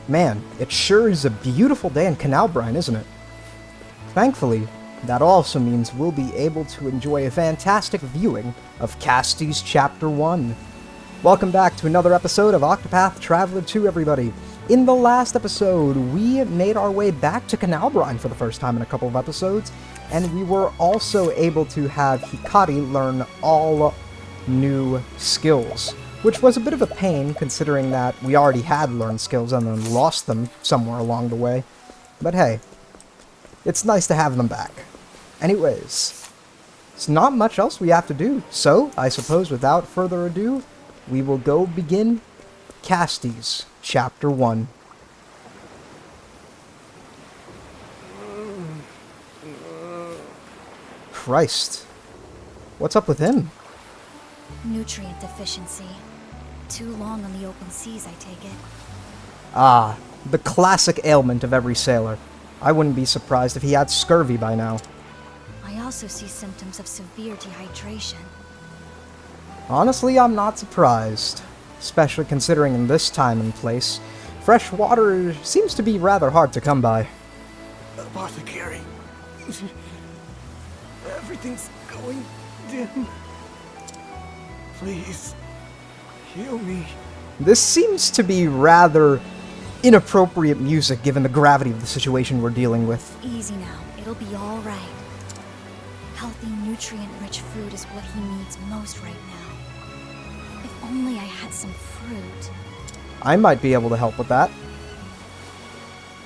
Man, it sure is a beautiful day in Canalbrine, isn't it? Thankfully, that also means we'll be able to enjoy a fantastic viewing of Cassti's Chapter 1. Welcome back to another episode of Octopath Traveler 2, everybody. In the last episode, we made our way back to Canalbrine for the first time in a couple of episodes, and we were also able to have Hikari learn all new skills, which was a bit of a pain considering that we already had learned skills and then lost them somewhere along the way. But hey, it's nice to have them back. Anyways, it's not much else we have to do, so I suppose without further ado, we will go begin Cassti's Chapter 1. Christ. What's up with him? Nutrient deficiency. Too long on the open seas, I take it. Ah, the classic ailment of every sailor. I wouldn't be surprised if he had scurvy by now. I also see symptoms of severe dehydration. Honestly, I'm not surprised. Especially considering in this time and place, fresh water seems to be rather hard to come by. Apothecary. Everything's going dim. Please, heal me. This seems to be rather inappropriate music given the gravity of the situation we're dealing with. Easy now. It'll be all right. Healthy, nutrient-rich food is what he needs most right now. If only I had some fruit. I might be able to help with that.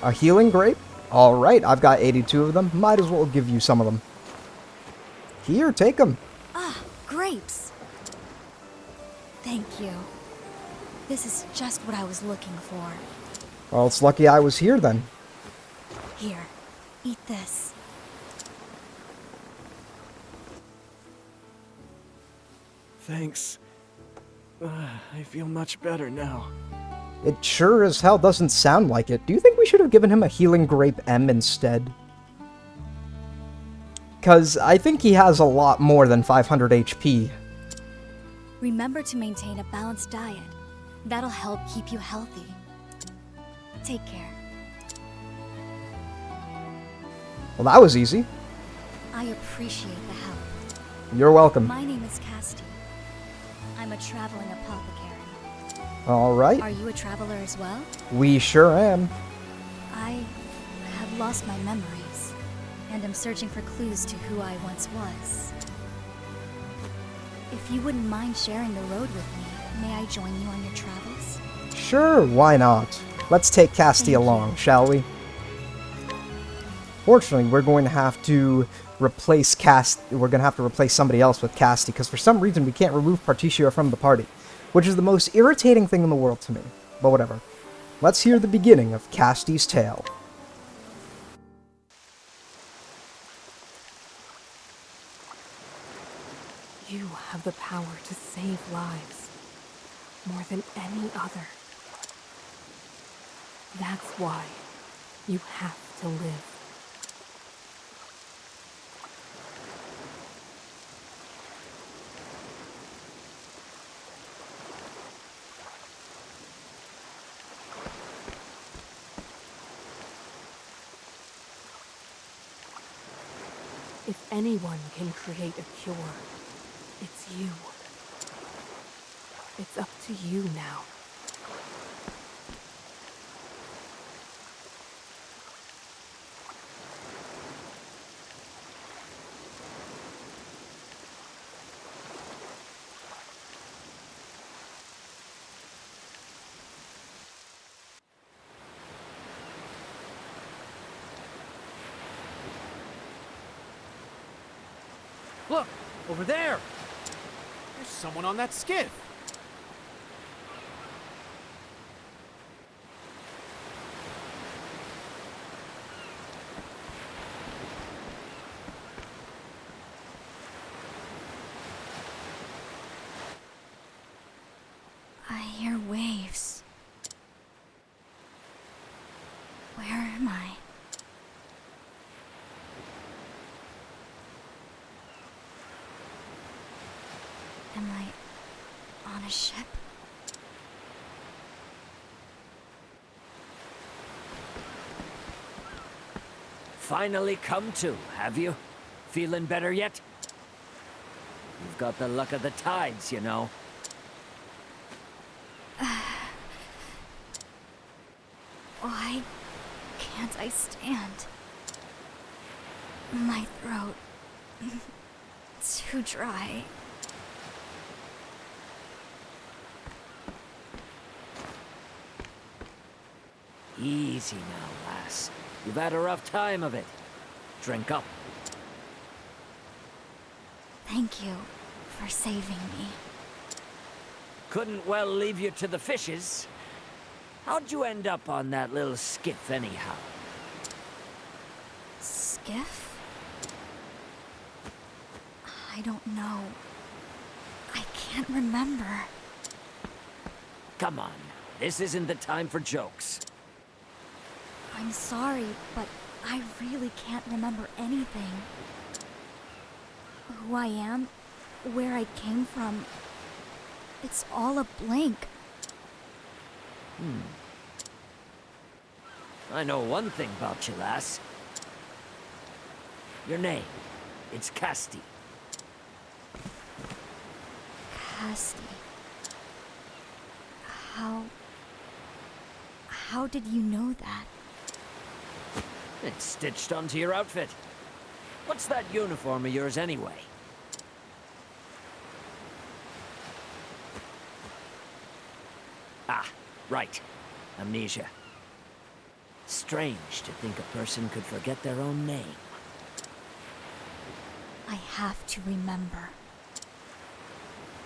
A healing grape? Alright, I've got 82 of them. Might as well give you some of them. Here, take them. Ah, grapes. Thank you. This is just what I was looking for. Well, it's lucky I was here then. Here, eat this. Thanks. I feel much better now. It sure as hell doesn't sound like it. Do you think we should have given him a healing grape M instead? Because I think he has a lot more than 500 HP. Remember to maintain a balanced diet. That'll help keep you healthy. Take care. Well, that was easy. I appreciate the help. You're welcome. My name is Castti. I'm a traveling apothecary. Alright. Are you a traveler as well? We sure am. I have lost my memories, and am searching for clues to who I once was. If you wouldn't mind sharing the road with me, may I join you on your travels? Sure, why not? Let's take Castti along, shall we? Fortunately, we're going to have to replace We're going to have to replace somebody else with Castti, because for some reason we can't remove Particio from the party, which is the most irritating thing in the world to me. But whatever. Let's hear the beginning of Cassti's tale. You have the power to save lives, more than any other. That's why you have to live. If anyone can create a cure, it's you. It's up to you now. Look, over there! There's someone on that skiff! I hear waves. Where am I? Am I on a ship? finally come to, have you? Feeling better yet? You've got the luck of the tides, you know. Why can't I stand? My throat... too dry. Easy now, lass. You've had a rough time of it. Drink up. Thank you for saving me. Couldn't well leave you to the fishes. How'd you end up on that little skiff, anyhow? Skiff? I don't know. I can't remember. Come on, this isn't the time for jokes. I'm sorry, but I really can't remember anything. Who I am, where I came from, it's all a blank. I know one thing about you, lass. Your name, it's Castti. Castti. How did you know that? It's stitched onto your outfit. What's that uniform of yours anyway? Ah, right. Amnesia. Strange to think a person could forget their own name. I have to remember.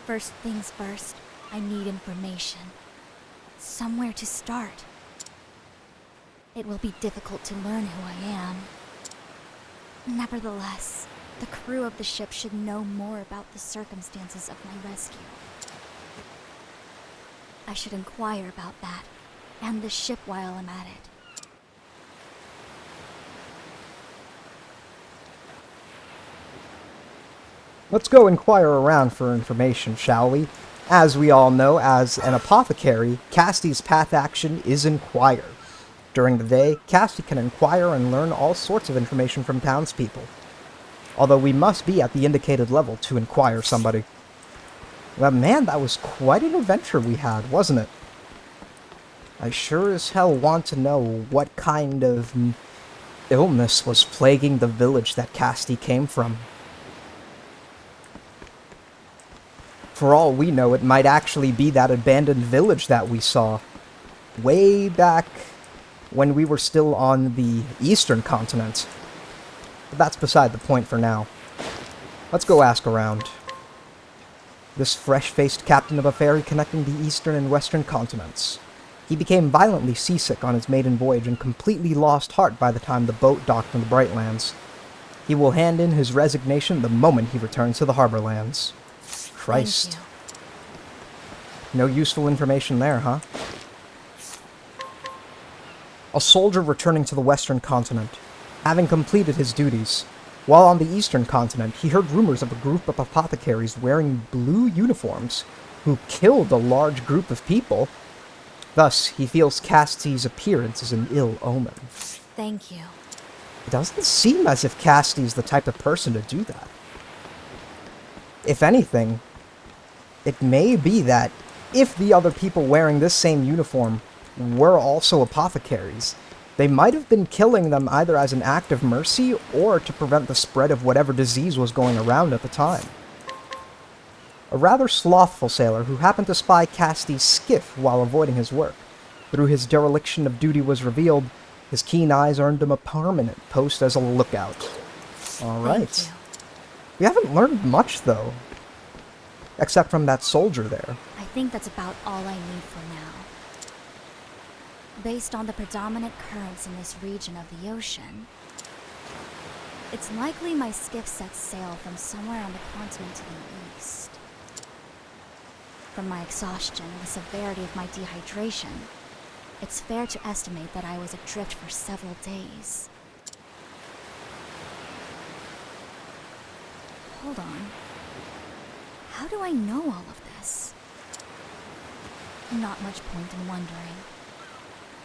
First things first, I need information. Somewhere to start. It will be difficult to learn who I am. Nevertheless, the crew of the ship should know more about the circumstances of my rescue. I should inquire about that, and the ship while I'm at it. Let's go inquire around for information, shall we? As we all know, as an apothecary, Cassti's path action is inquire. During the day, Castti can inquire and learn all sorts of information from townspeople. Although we must be at the indicated level to inquire somebody. But man, that was quite an adventure we had, wasn't it? I sure as hell want to know what kind of illness was plaguing the village that Castti came from. For all we know, it might actually be that abandoned village that we saw way back when we were still on the eastern continent. But that's beside the point for now. Let's go ask around. This fresh-faced captain of a ferry connecting the eastern and western continents. He became violently seasick on his maiden voyage and completely lost heart by the time the boat docked in the Brightlands. He will hand in his resignation the moment he returns to the Harborlands. Christ. Thank you. No useful information there, huh? A soldier returning to the western continent, having completed his duties. While on the eastern continent, he heard rumors of a group of apothecaries wearing blue uniforms who killed a large group of people. Thus, he feels Cassti's appearance is an ill omen. Thank you. It doesn't seem as if Cassti's the type of person to do that. If anything, it may be that if the other people wearing this same uniform were also apothecaries, they might have been killing them either as an act of mercy or to prevent the spread of whatever disease was going around at the time. A rather slothful sailor who happened to spy Cassti's skiff while avoiding his work. Through his dereliction of duty was revealed, his keen eyes earned him a permanent post as a lookout. Alright. Thank you. We haven't learned much, though. Except from that soldier there. I think that's about all I need for now. Based on the predominant currents in this region of the ocean, it's likely my skiff sets sail from somewhere on the continent to the east. From my exhaustion and the severity of my dehydration, it's fair to estimate that I was adrift for several days. Hold on. How do I know all of this? Not much point in wondering.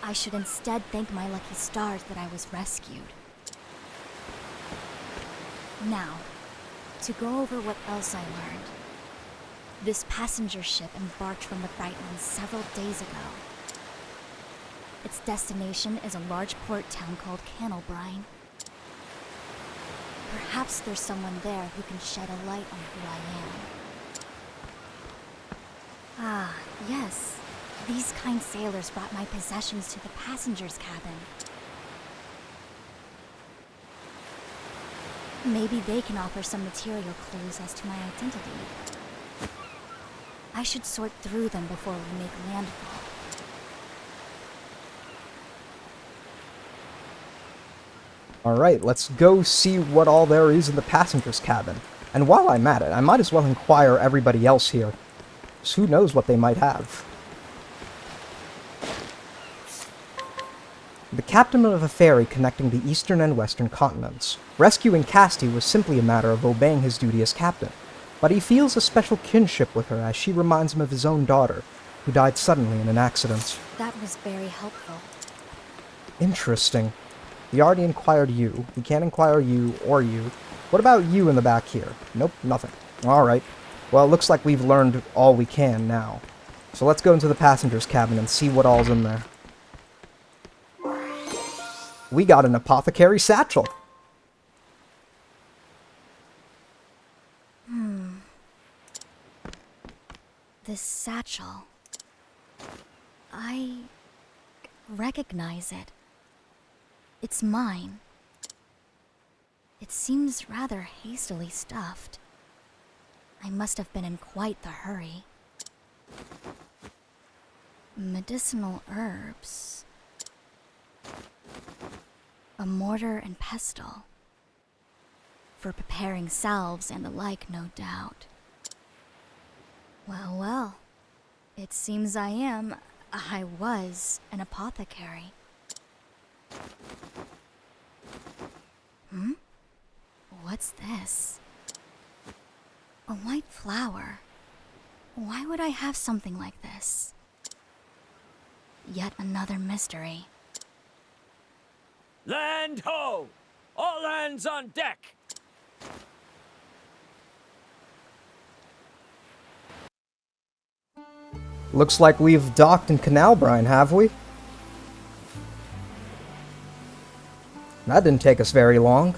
I should instead thank my lucky stars that I was rescued. Now, to go over what else I learned. This passenger ship embarked from the Brightlands several days ago. Its destination is a large port town called Canalbrine. Perhaps there's someone there who can shed a light on who I am. Ah, yes. These kind sailors brought my possessions to the passenger's cabin. Maybe they can offer some material clues as to my identity. I should sort through them before we make landfall. Alright, let's go see what all there is in the passenger's cabin. And while I'm at it, I might as well inquire everybody else here. 'Cause who knows what they might have. The captain of a ferry connecting the eastern and western continents. Rescuing Castti was simply a matter of obeying his duty as captain, but he feels a special kinship with her as she reminds him of his own daughter, who died suddenly in an accident. That was very helpful. Interesting. He already inquired you. He can't inquire you or you. What about you in the back here? Nope, nothing. Alright. Well, it looks like we've learned all we can now. So let's go into the passenger's cabin and see what all's in there. We got an apothecary satchel. This satchel. I recognize it. It's mine. It seems rather hastily stuffed. I must have been in quite the hurry. Medicinal herbs. A mortar and pestle. For preparing salves and the like, no doubt. Well, well. It seems I was an apothecary. What's this? A white flower. Why would I have something like this? Yet another mystery. Land ho! All hands on deck! Looks like we've docked in Canalbrine, have we? That didn't take us very long.